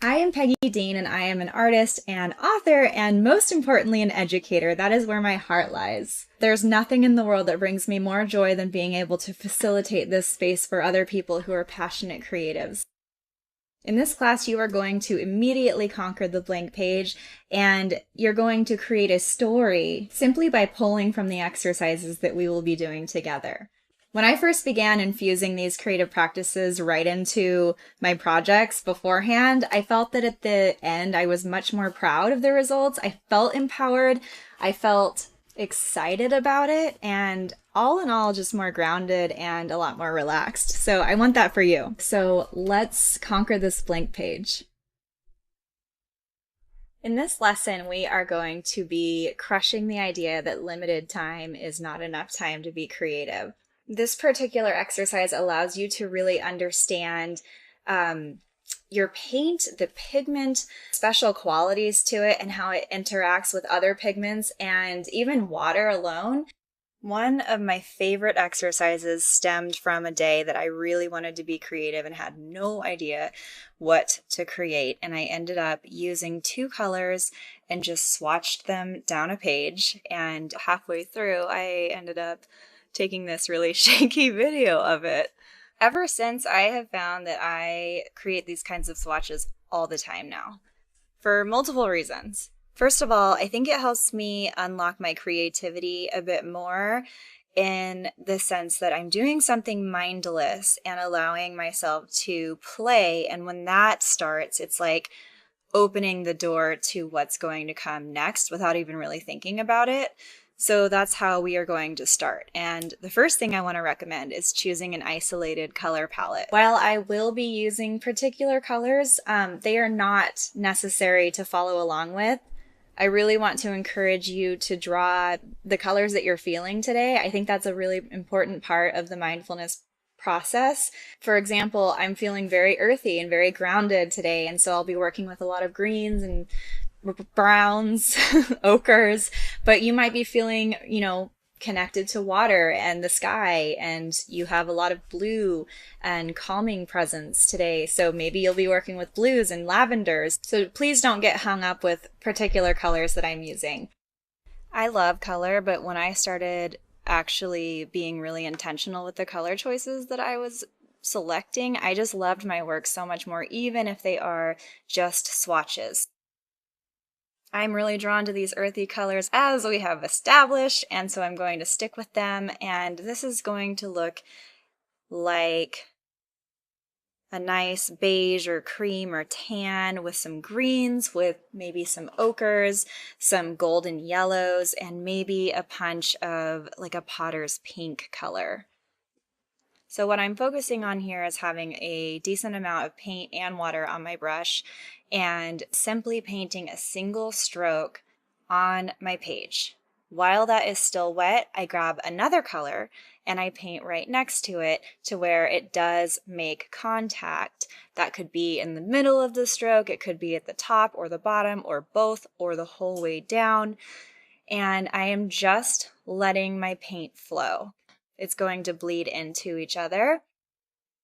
I am Peggy Dean, and I am an artist and author, and most importantly, an educator. That is where my heart lies. There's nothing in the world that brings me more joy than being able to facilitate this space for other people who are passionate creatives. In this class, you are going to immediately conquer the blank page, and you're going to create a story simply by pulling from the exercises that we will be doing together. When I first began infusing these creative practices right into my projects beforehand, I felt that at the end I was much more proud of the results. I felt empowered, I felt excited about it, and all in all, just more grounded and a lot more relaxed. So I want that for you. So let's conquer this blank page. In this lesson, we are going to be crushing the idea that limited time is not enough time to be creative. This particular exercise allows you to really understand your paint, the pigment, special qualities to it, and how it interacts with other pigments and even water alone. One of my favorite exercises stemmed from a day that I really wanted to be creative and had no idea what to create. And I ended up using two colors and just swatched them down a page. And halfway through, I ended up taking this really shaky video of it. Ever since, I have found that I create these kinds of swatches all the time now, for multiple reasons. First of all, I think it helps me unlock my creativity a bit more in the sense that I'm doing something mindless and allowing myself to play. And when that starts, it's like opening the door to what's going to come next without even really thinking about it. So that's how we are going to start. And the first thing I want to recommend is choosing an isolated color palette. While I will be using particular colors, they are not necessary to follow along with. I really want to encourage you to draw the colors that you're feeling today. I think that's a really important part of the mindfulness process. For example, I'm feeling very earthy and very grounded today, and so I'll be working with a lot of greens and browns, ochres, but you might be feeling, connected to water and the sky, and you have a lot of blue and calming presence today. So maybe you'll be working with blues and lavenders. So please don't get hung up with particular colors that I'm using. I love color, but when I started actually being really intentional with the color choices that I was selecting, I just loved my work so much more, even if they are just swatches. I'm really drawn to these earthy colors as we have established, and so I'm going to stick with them, and this is going to look like a nice beige or cream or tan with some greens, with maybe some ochres, some golden yellows, and maybe a punch of like a potter's pink color. So what I'm focusing on here is having a decent amount of paint and water on my brush and simply painting a single stroke on my page. While that is still wet, I grab another color and I paint right next to it to where it does make contact. That could be in the middle of the stroke, it could be at the top or the bottom or both or the whole way down. And I am just letting my paint flow. It's going to bleed into each other.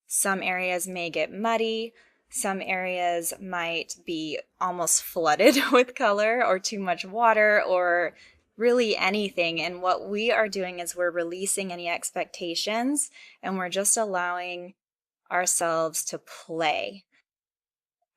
Some areas may get muddy. Some areas might be almost flooded with color or too much water or really anything. And what we are doing is we're releasing any expectations and we're just allowing ourselves to play.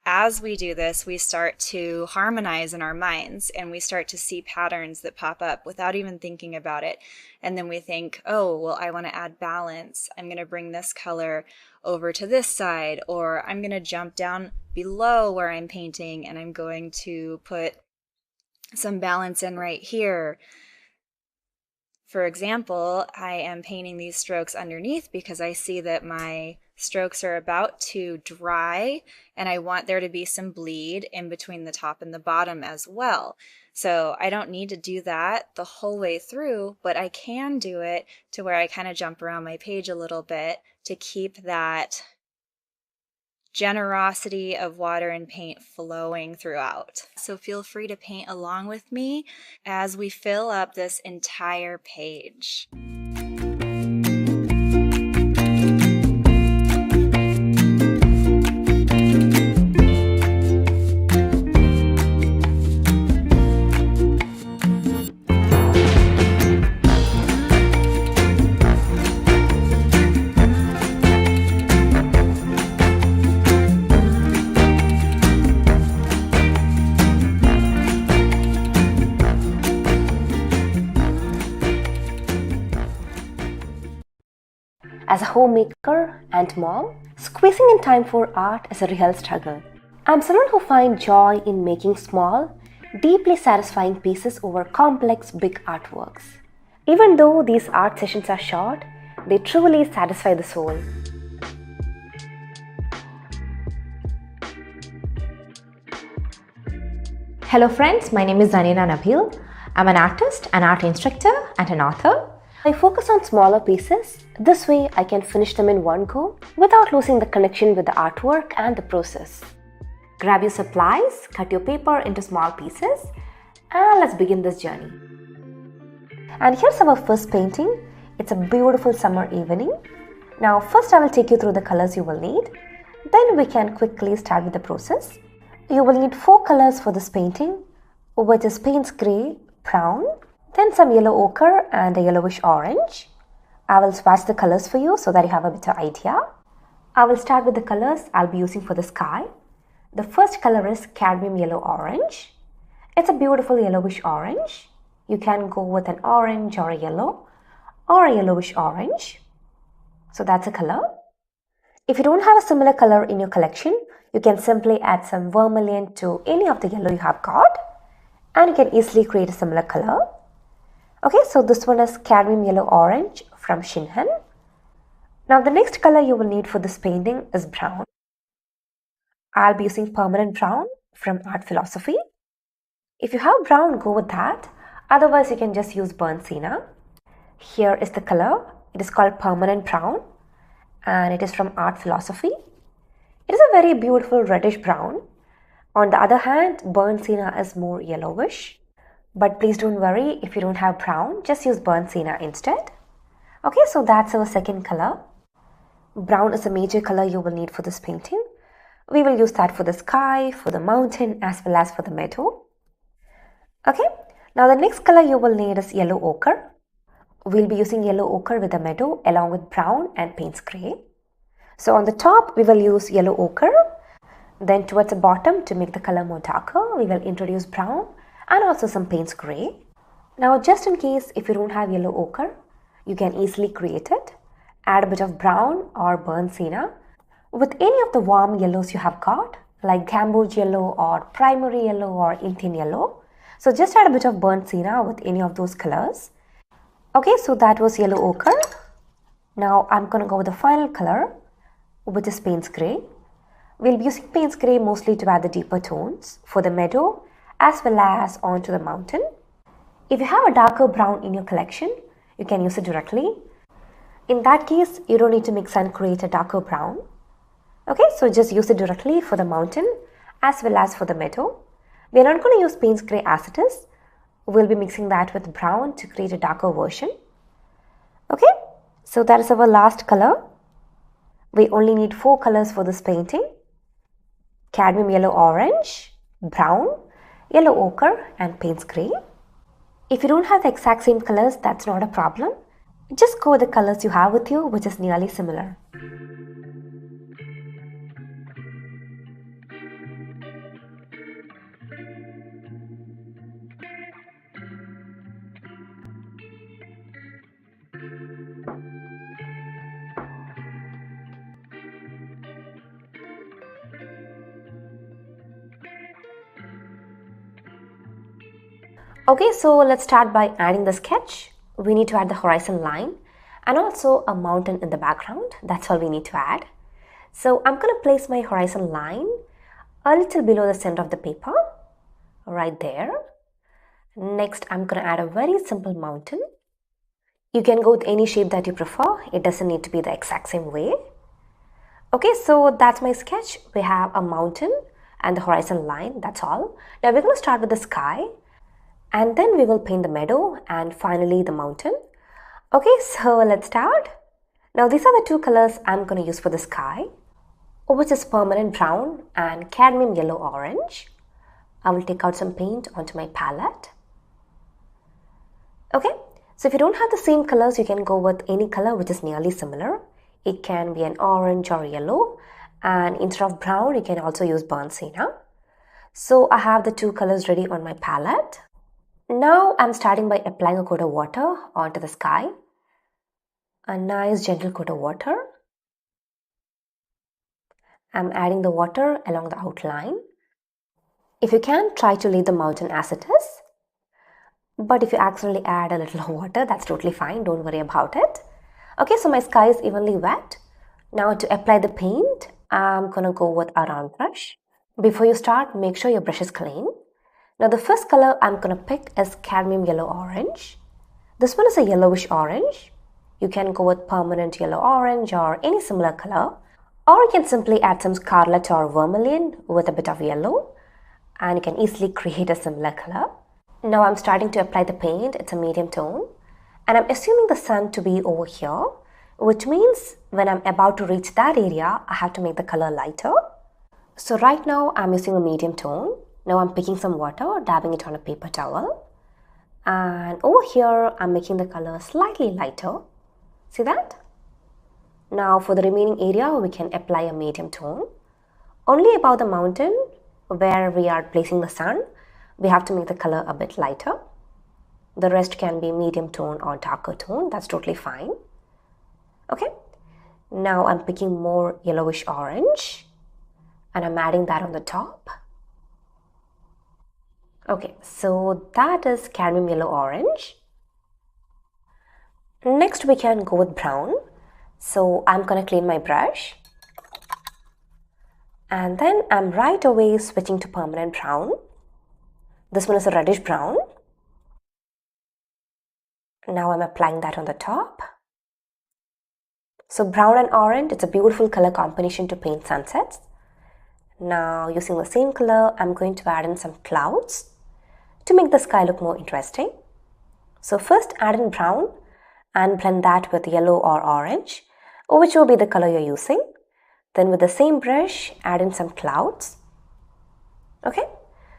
As we do this, we start to harmonize in our minds and we start to see patterns that pop up without even thinking about it. And then we think, oh, well, I want to add balance. I'm going to bring this color over to this side, or I'm going to jump down below where I'm painting and I'm going to put some balance in right here. For example, I am painting these strokes underneath because I see that my strokes are about to dry and I want there to be some bleed in between the top and the bottom as well. So I don't need to do that the whole way through, but I can do it to where I kind of jump around my page a little bit to keep that generosity of water and paint flowing throughout. So feel free to paint along with me as we fill up this entire page. As a homemaker and mom, squeezing in time for art is a real struggle. I'm someone who finds joy in making small, deeply satisfying pieces over complex, big artworks. Even though these art sessions are short, they truly satisfy the soul. Hello friends, my name is Zaneena Nabeel. I'm an artist, an art instructor and an author. I focus on smaller pieces. This way I can finish them in one go without losing the connection with the artwork and the process. Grab your supplies, cut your paper into small pieces, and let's begin this journey. And here's our first painting. It's a beautiful summer evening. Now first I will take you through the colors you will need. Then we can quickly start with the process. You will need 4 colors for this painting, which is Payne's Grey, Brown, then some yellow ochre and a yellowish orange. I will swatch the colors for you so that you have a better idea. I will start with the colors I'll be using for the sky. The first color is cadmium yellow orange. It's a beautiful yellowish orange. You can go with an orange or a yellowish orange. So that's a color. If you don't have a similar color in your collection, you can simply add some vermilion to any of the yellow you have got, and you can easily create a similar color. Okay, so this one is cadmium yellow orange from Shinhan. Now the next color you will need for this painting is brown. I'll be using permanent brown from Art Philosophy. If you have brown, go with that. Otherwise, you can just use burnt sienna. Here is the color. It is called permanent brown and it is from Art Philosophy. It is a very beautiful reddish brown. On the other hand, burnt sienna is more yellowish. But please don't worry, if you don't have brown, just use burnt sienna instead. Okay, so that's our second color. Brown is a major color you will need for this painting. We will use that for the sky, for the mountain, as well as for the meadow. Okay, now the next color you will need is yellow ochre. We'll be using yellow ochre with the meadow along with brown and Payne's Grey. So on the top, we will use yellow ochre. Then towards the bottom, to make the color more darker, we will introduce brown and also some Payne's Grey. Now just in case if you don't have yellow ochre, you can easily create it. Add a bit of brown or burnt sienna with any of the warm yellows you have got, like gamboge yellow or primary yellow or Indian yellow. So just add a bit of burnt sienna with any of those colors. Okay, so that was yellow ochre. Now I'm going to go with the final color, which is Payne's Grey. We'll be using Payne's Grey mostly to add the deeper tones for the meadow as well as onto the mountain. If you have a darker brown in your collection, you can use it directly. In that case, you don't need to mix and create a darker brown. Okay, so just use it directly for the mountain as well as for the meadow. We are not going to use Payne's Grey as it is. We'll be mixing that with brown to create a darker version. Okay, so that is our last color. We only need 4 colors for this painting. Cadmium yellow orange, brown, yellow ochre and Payne's Grey. If you don't have the exact same colors, that's not a problem. Just go with the colors you have with you, which is nearly similar. Okay, so let's start by adding the sketch. We need to add the horizon line and also a mountain in the background. That's all we need to add. So I'm going to place my horizon line a little below the center of the paper, right there. Next, I'm going to add a very simple mountain. You can go with any shape that you prefer. It doesn't need to be the exact same way. Okay, so that's my sketch. We have a mountain and the horizon line, that's all. Now we're going to start with the sky. And then we will paint the meadow and finally the mountain. Okay, so let's start. Now these are the 2 colors I'm going to use for the sky, which is permanent brown and cadmium yellow orange. I will take out some paint onto my palette. Okay, so if you don't have the same colors, you can go with any color which is nearly similar. It can be an orange or yellow, and instead of brown, you can also use burnt sienna. So I have the 2 colors ready on my palette. Now I'm starting by applying a coat of water onto the sky. a nice gentle coat of water. I'm adding the water along the outline. If you can, try to leave the mountain as it is. But if you accidentally add a little water, that's totally fine. Don't worry about it. Okay, so my sky is evenly wet. Now to apply the paint, I'm gonna go with a round brush. Before you start, make sure your brush is clean. Now the first color I'm gonna pick is cadmium yellow orange. This one is a yellowish orange. You can go with permanent yellow orange or any similar color. Or you can simply add some scarlet or vermilion with a bit of yellow, and you can easily create a similar color. Now I'm starting to apply the paint. It's a medium tone, and I'm assuming the sun to be over here, which means when I'm about to reach that area, I have to make the color lighter. So right now I'm using a medium tone. Now I'm picking some water, dabbing it on a paper towel, and over here I'm making the color slightly lighter. See that? Now for the remaining area, we can apply a medium tone. Only above the mountain where we are placing the sun, we have to make the color a bit lighter. The rest can be medium tone or darker tone. That's totally fine. Okay. Now I'm picking more yellowish orange and I'm adding that on the top. Okay, so that is cadmium yellow orange. Next we can go with brown. So I'm gonna clean my brush. And then I'm right away switching to permanent brown. This one is a reddish brown. Now I'm applying that on the top. So brown and orange, it's a beautiful color combination to paint sunsets. Now using the same color, I'm going to add in some clouds to make the sky look more interesting. So first add in brown and blend that with yellow or orange, or which will be the color you're using. Then with the same brush, add in some clouds. Okay,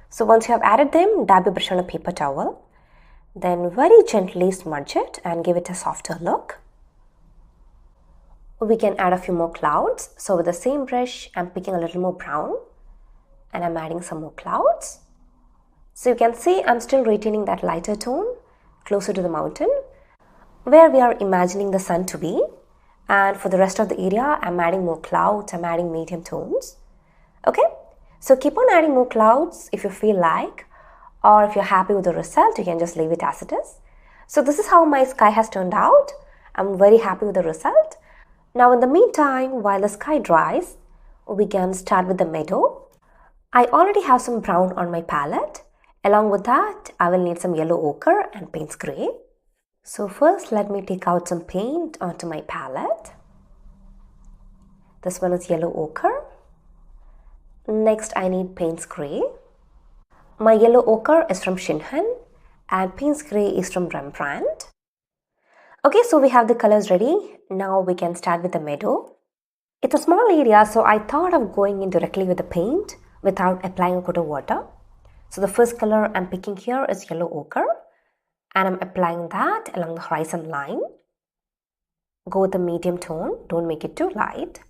so once you have added them, dab your brush on a paper towel. Then very gently smudge it and give it a softer look. We can add a few more clouds. So with the same brush, I'm picking a little more brown and I'm adding some more clouds. So you can see I'm still retaining that lighter tone closer to the mountain where we are imagining the sun to be. And for the rest of the area, I'm adding more clouds, I'm adding medium tones. Okay, so keep on adding more clouds if you feel like, or if you're happy with the result, you can just leave it as it is. So this is how my sky has turned out. I'm very happy with the result. Now in the meantime, while the sky dries, we can start with the meadow. I already have some brown on my palette. Along with that, I will need some yellow ochre and Payne's grey. So first let me take out some paint onto my palette. This one is yellow ochre. Next I need Payne's grey. My yellow ochre is from Shinhan and Payne's grey is from Rembrandt. Okay, so we have the colors ready. Now we can start with the meadow. It's a small area, so I thought of going in directly with the paint without applying a coat of water. So the first color I'm picking here is yellow ochre. And I'm applying that along the horizon line. Go with the medium tone, don't make it too light.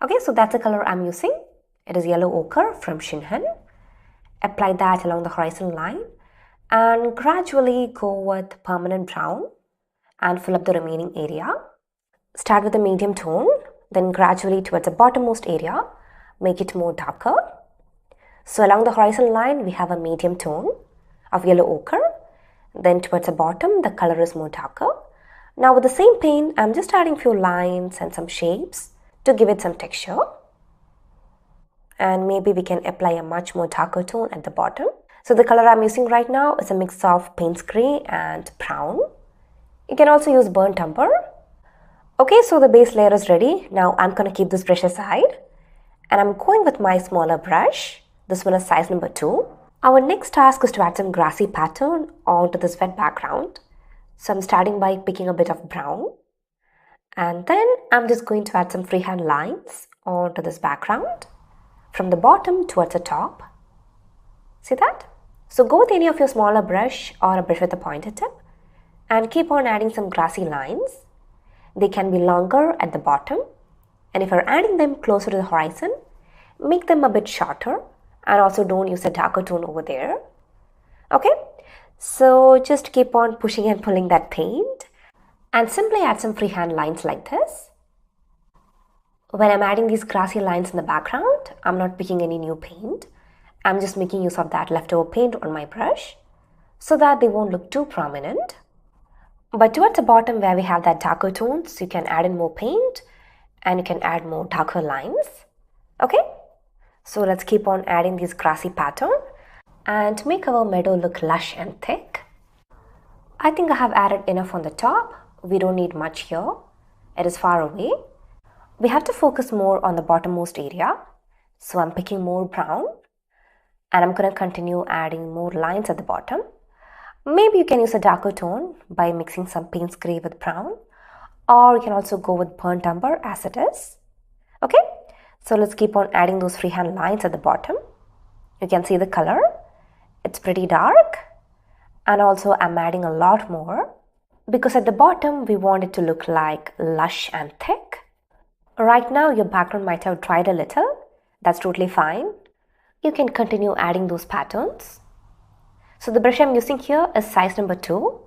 Okay, so that's the color I'm using. It is yellow ochre from Shinhan. Apply that along the horizon line and gradually go with permanent brown and fill up the remaining area. Start with the medium tone, then gradually towards the bottommost area, make it more darker. So along the horizon line, we have a medium tone of yellow ochre. Then towards the bottom, the color is more darker. Now with the same paint, I'm just adding few lines and some shapes to give it some texture. And maybe we can apply a much more darker tone at the bottom. So the color I'm using right now is a mix of Payne's grey and brown. You can also use burnt umber. Okay, so the base layer is ready. Now I'm going to keep this brush aside. And I'm going with my smaller brush. This one is size number 2. Our next task is to add some grassy pattern onto this wet background. So I'm starting by picking a bit of brown. And then I'm just going to add some freehand lines onto this background from the bottom towards the top. See that? So go with any of your smaller brush or a brush with a pointed tip and keep on adding some grassy lines. They can be longer at the bottom. And if you're adding them closer to the horizon, make them a bit shorter. And also don't use a darker tone over there. Okay, so just keep on pushing and pulling that paint. and simply add some freehand lines like this. When I'm adding these grassy lines in the background, I'm not picking any new paint. I'm just making use of that leftover paint on my brush so that they won't look too prominent. But towards the bottom where we have that darker tones, you can add in more paint and you can add more darker lines. Okay, so let's keep on adding this grassy pattern and make our meadow look lush and thick. I think I have added enough on the top. We don't need much here. It is far away. We have to focus more on the bottommost area. So I'm picking more brown and I'm going to continue adding more lines at the bottom. Maybe you can use a darker tone by mixing some Payne's Grey with brown, or you can also go with burnt umber as it is. Okay, so let's keep on adding those freehand lines at the bottom. You can see the color. It's pretty dark, and also I'm adding a lot more because at the bottom we want it to look like lush and thick. Right now your background might have dried a little. That's totally fine. You can continue adding those patterns. So the brush I'm using here is size number 2,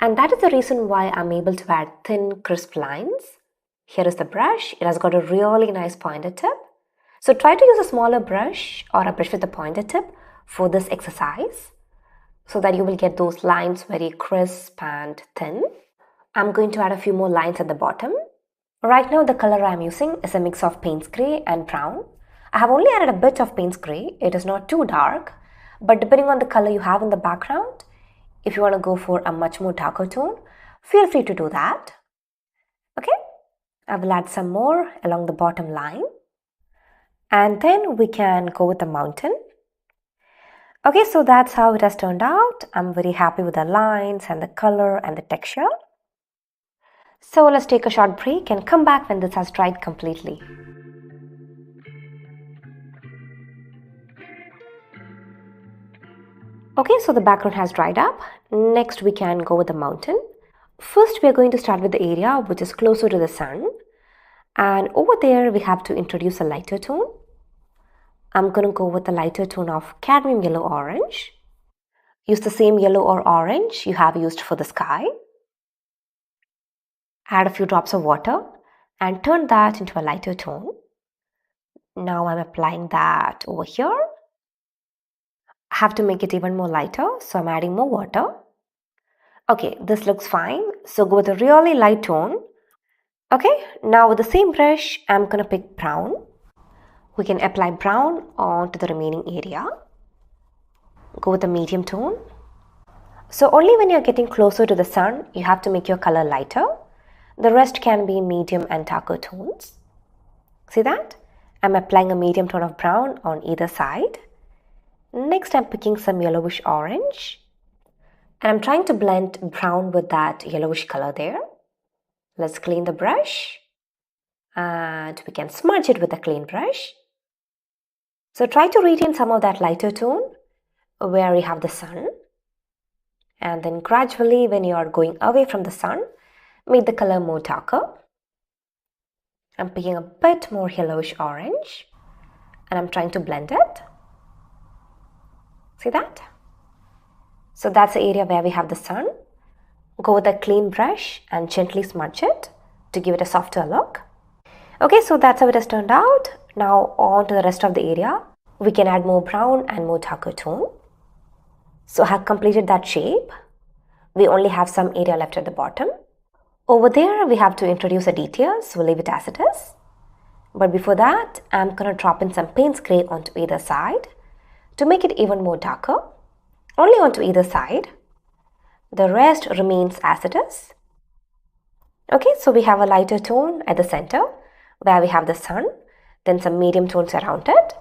and that is the reason why I'm able to add thin, crisp lines. Here is the brush. It has got a really nice pointer tip. So try to use a smaller brush or a brush with a pointer tip for this exercise so that you will get those lines very crisp and thin. I'm going to add a few more lines at the bottom. Right now the color I'm using is a mix of Payne's Grey and brown. I have only added a bit of Payne's Grey. It is not too dark, but depending on the color you have in the background, if you want to go for a much more darker tone, feel free to do that. Okay, I will add some more along the bottom line, and then we can go with the mountain. Okay, so that's how it has turned out. I'm very happy with the lines and the color and the texture. So let's take a short break and come back when this has dried completely. Okay, so the background has dried up. Next we can go with the mountain. First we are going to start with the area which is closer to the sun, and over there we have to introduce a lighter tone. I'm going to go with the lighter tone of cadmium yellow orange. Use the same yellow or orange you have used for the sky. Add a few drops of water and turn that into a lighter tone. Now I'm applying that over here. I have to make it even more lighter, so I'm adding more water. Okay, this looks fine. So go with a really light tone. Okay, now with the same brush, I'm going to pick brown. We can apply brown onto the remaining area. Go with a medium tone. So only when you're getting closer to the sun, you have to make your color lighter. The rest can be medium and darker tones. See that? I'm applying a medium tone of brown on either side. Next, I'm picking some yellowish orange. And I'm trying to blend brown with that yellowish color there. Let's clean the brush. And we can smudge it with a clean brush. So try to retain some of that lighter tone where you have the sun. And then gradually, when you are going away from the sun, make the color more darker. I'm picking a bit more yellowish orange and I'm trying to blend it. See that? So that's the area where we have the sun. Go with a clean brush and gently smudge it to give it a softer look. Okay, so that's how it has turned out. Now on to the rest of the area. We can add more brown and more darker tone. So I have completed that shape. We only have some area left at the bottom. Over there, we have to introduce a detail, so we'll leave it as it is. But before that, I'm going to drop in some Payne's Grey onto either side to make it even more darker. Only onto either side. The rest remains as it is. Okay, so we have a lighter tone at the center where we have the sun, then some medium tones around it,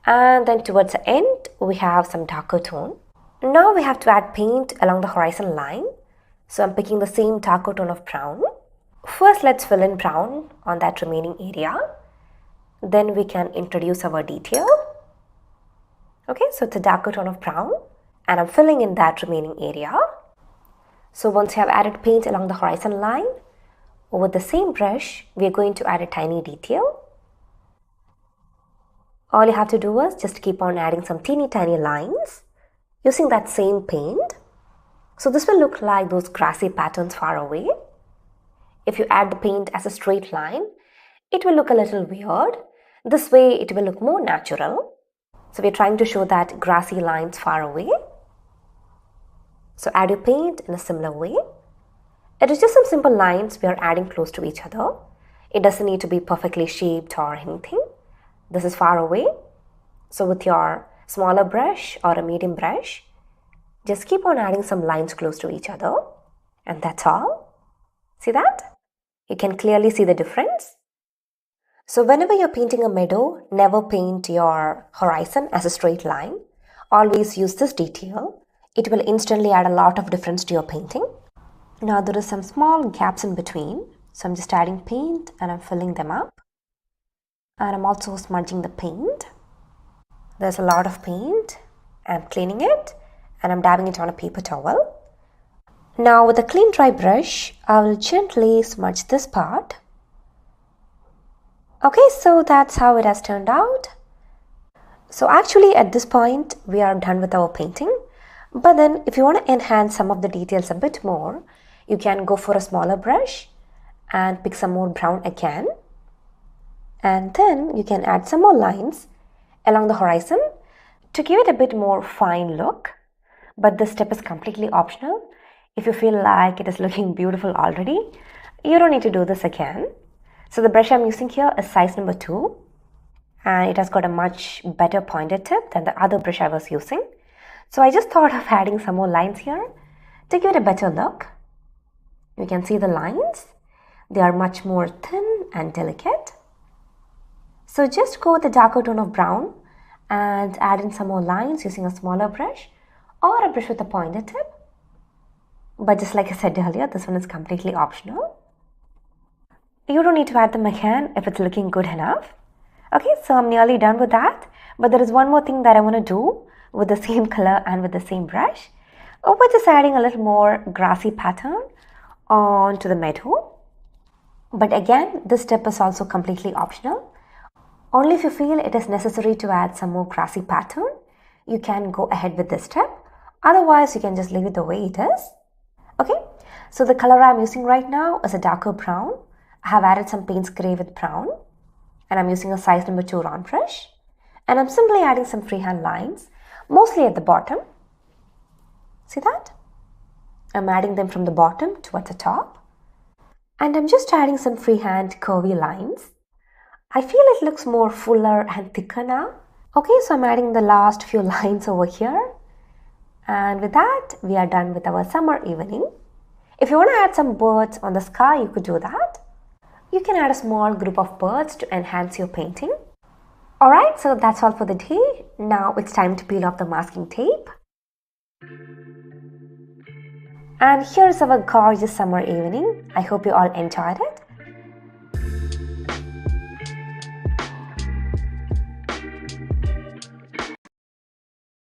and then towards the end, we have some darker tone. Now we have to add paint along the horizon line. So I'm picking the same darker tone of brown. First, let's fill in brown on that remaining area. Then we can introduce our detail. Okay, so it's a darker tone of brown and I'm filling in that remaining area. So once you have added paint along the horizon line, over the same brush, we are going to add a tiny detail. All you have to do is just keep on adding some teeny tiny lines using that same paint. So this will look like those grassy patterns far away. If you add the paint as a straight line, it will look a little weird. This way it will look more natural. So we're trying to show that grassy lines far away. So add your paint in a similar way. It is just some simple lines we are adding close to each other. It doesn't need to be perfectly shaped or anything. This is far away. So with your smaller brush or a medium brush, just keep on adding some lines close to each other. And that's all. See that? You can clearly see the difference. So whenever you're painting a meadow, never paint your horizon as a straight line. Always use this detail. It will instantly add a lot of difference to your painting. Now there is some small gaps in between. So I'm just adding paint and I'm filling them up. And I'm also smudging the paint. There's a lot of paint. I'm cleaning it and I'm dabbing it on a paper towel. Now with a clean dry brush, I will gently smudge this part. Okay, so that's how it has turned out. So actually at this point, we are done with our painting. But then if you want to enhance some of the details a bit more, you can go for a smaller brush and pick some more brown again. And then you can add some more lines along the horizon to give it a bit more fine look. But this step is completely optional. If you feel like it is looking beautiful already, you don't need to do this again. So the brush I'm using here is size number 2 and it has got a much better pointed tip than the other brush I was using. So I just thought of adding some more lines here to give it a better look. You can see the lines. They are much more thin and delicate. So just go with a darker tone of brown and add in some more lines using a smaller brush or a brush with a pointed tip. But just like I said earlier, this one is completely optional. You don't need to add them again if it's looking good enough. Okay, so I'm nearly done with that. But there is one more thing that I want to do with the same color and with the same brush. We're just adding a little more grassy pattern onto the meadow. But again, this step is also completely optional. Only if you feel it is necessary to add some more grassy pattern, you can go ahead with this step. Otherwise, you can just leave it the way it is. Okay, so the color I'm using right now is a darker brown. I have added some paint spray with brown and I'm using a size number 2 round brush. And I'm simply adding some freehand lines, mostly at the bottom. See that? I'm adding them from the bottom towards the top. And I'm just adding some freehand curvy lines. I feel it looks more fuller and thicker now. Okay, so I'm adding the last few lines over here. And with that, we are done with our summer evening. If you want to add some birds on the sky, you could do that. You can add a small group of birds to enhance your painting. Alright, so that's all for the day. Now it's time to peel off the masking tape. And here's our gorgeous summer evening. I hope you all enjoyed it.